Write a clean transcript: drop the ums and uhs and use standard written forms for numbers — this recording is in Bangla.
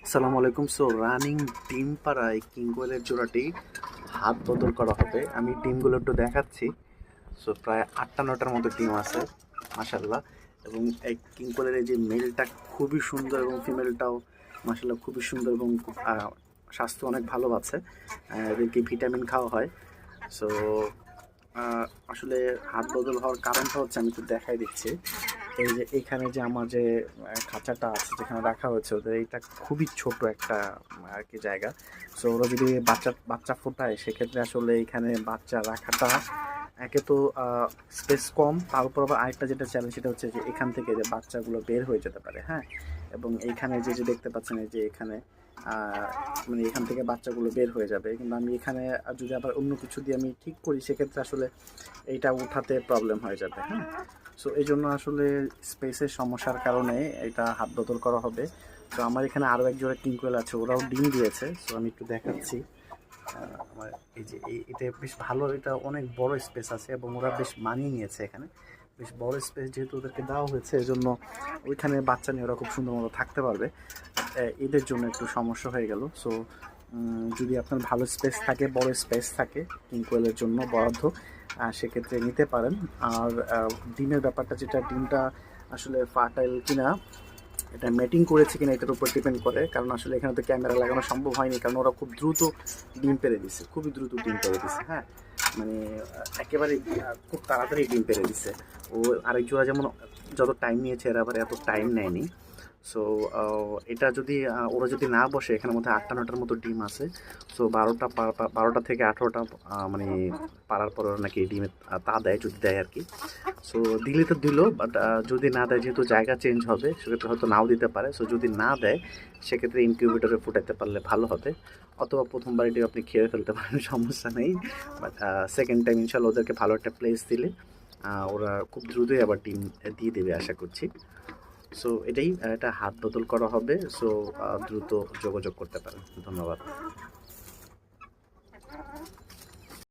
আসসালামু আলাইকুম। সো রানিং ডিম পাড়া এই কিং কোয়েলের জোড়াটি হাত বদল করা হবে। আমি ডিমগুলো একটু দেখাচ্ছি। সো প্রায় 8টা 9টার মতো ডিম আছে মাশাল্লাহ। এবং এই কিং কোয়েলের এই যে মেলটা খুবই সুন্দর এবং ফিমেলটাও মাশাল্লাহ খুবই সুন্দর এবং স্বাস্থ্য অনেক ভালো আছে। এদেরকে ভিটামিন খাওয়া হয়। সো আসলে হাত বদল হওয়ার কারণটা হচ্ছে আমি একটু দেখাই দিচ্ছি। এই যে এখানে যে আমার যে খাঁচাটা আছে যেখানে রাখা হয়েছে ওদের এইটা খুবই ছোট একটা আর কি জায়গা। সো ওরা যদি বাচ্চা বাচ্চা ফোটায় সেক্ষেত্রে আসলে এখানে বাচ্চা রাখাটা একে তো স্পেস কম, তার উপর আবার আরেকটা যেটা চ্যালেঞ্জ সেটা হচ্ছে যে এখান থেকে যে বাচ্চাগুলো বের হয়ে যেতে পারে। হ্যাঁ, এবং এইখানে যে যে দেখতে পাচ্ছেন এই যে এখানে মানে এখান থেকে বাচ্চাগুলো বের হয়ে যাবে, কিন্তু আমি এখানে যদি আবার অন্য কিছু দিয়ে আমি ঠিক করি সেক্ষেত্রে আসলে এইটা উঠাতে প্রবলেম হয়ে যাবে। হ্যাঁ, সো এই জন্য আসলে স্পেসের সমস্যার কারণে এটা হাত বদল করা হবে। তো আমার এখানে আরও এক জোড়া টিঙ্কুয়েল আছে, ওরাও ডিম দিয়েছে। সো আমি একটু দেখাচ্ছি। আমার এই যে এটা বেশ ভালো, এটা অনেক বড় স্পেস আছে এবং ওরা বেশ মানিয়ে নিয়েছে এখানে। বেশ বড় স্পেস যেহেতু ওদেরকে দেওয়া হয়েছে এই জন্য ওইখানে বাচ্চা নিয়ে ওরা খুব সুন্দর মতো থাকতে পারবে। এদের জন্য একটু সমস্যা হয়ে গেল। সো যদি আপনার ভালো স্পেস থাকে, বড় স্পেস থাকে টিঙ্কুয়েলের জন্য বরাদ্দ, সেক্ষেত্রে নিতে পারেন। আর ডিমের ব্যাপারটা যেটা, ডিমটা আসলে ফার্টাইল কিনা, এটা ম্যাটিং করেছে কিনা এটার উপর ডিপেন্ড করে। কারণ আসলে এখানে তো ক্যামেরা লাগানো সম্ভব হয়নি, কারণ ওরা খুব দ্রুত ডিম পেড়ে দিছে, খুবই দ্রুত ডিম পেড়ে দিছে। হ্যাঁ, মানে একেবারে খুব তাড়াতাড়ি ডিম পেড়ে দিছে। ও আরেক জোড়া যেমন যত টাইম নিয়েছে এরা আবার এত টাইম নেয়নি। সো এটা যদি ওরা যদি না বসে, এখানের মধ্যে 8টা 9টার মতো ডিম আছে। সো 12টা থেকে 18টা মানে পারার পর ওরা নাকি ডিমে তা দেয়, যদি দেয় আর কি। সো দিলে তো দিল, বাট যদি না দেয়, যেহেতু জায়গা চেঞ্জ হবে সেক্ষেত্রে হয়তো নাও দিতে পারে। সো যদি না দেয় সেক্ষেত্রে ইনকিউবেটরে ফুটাতে পারলে ভালো হবে, অথবা প্রথমবার এটি আপনি খেয়ে ফেলতে পারেন, সমস্যা নেই। বাট সেকেন্ড টাইম ইনশাল্লাহ ওদেরকে ভালো একটা প্লেস দিলে ওরা খুব দ্রুতই আবার ডিম দিয়ে দেবে আশা করছি। সো এটাই, এটা হাত বদল করা হবে। সো দ্রুত যোগাযোগ করতে পারেন। ধন্যবাদ।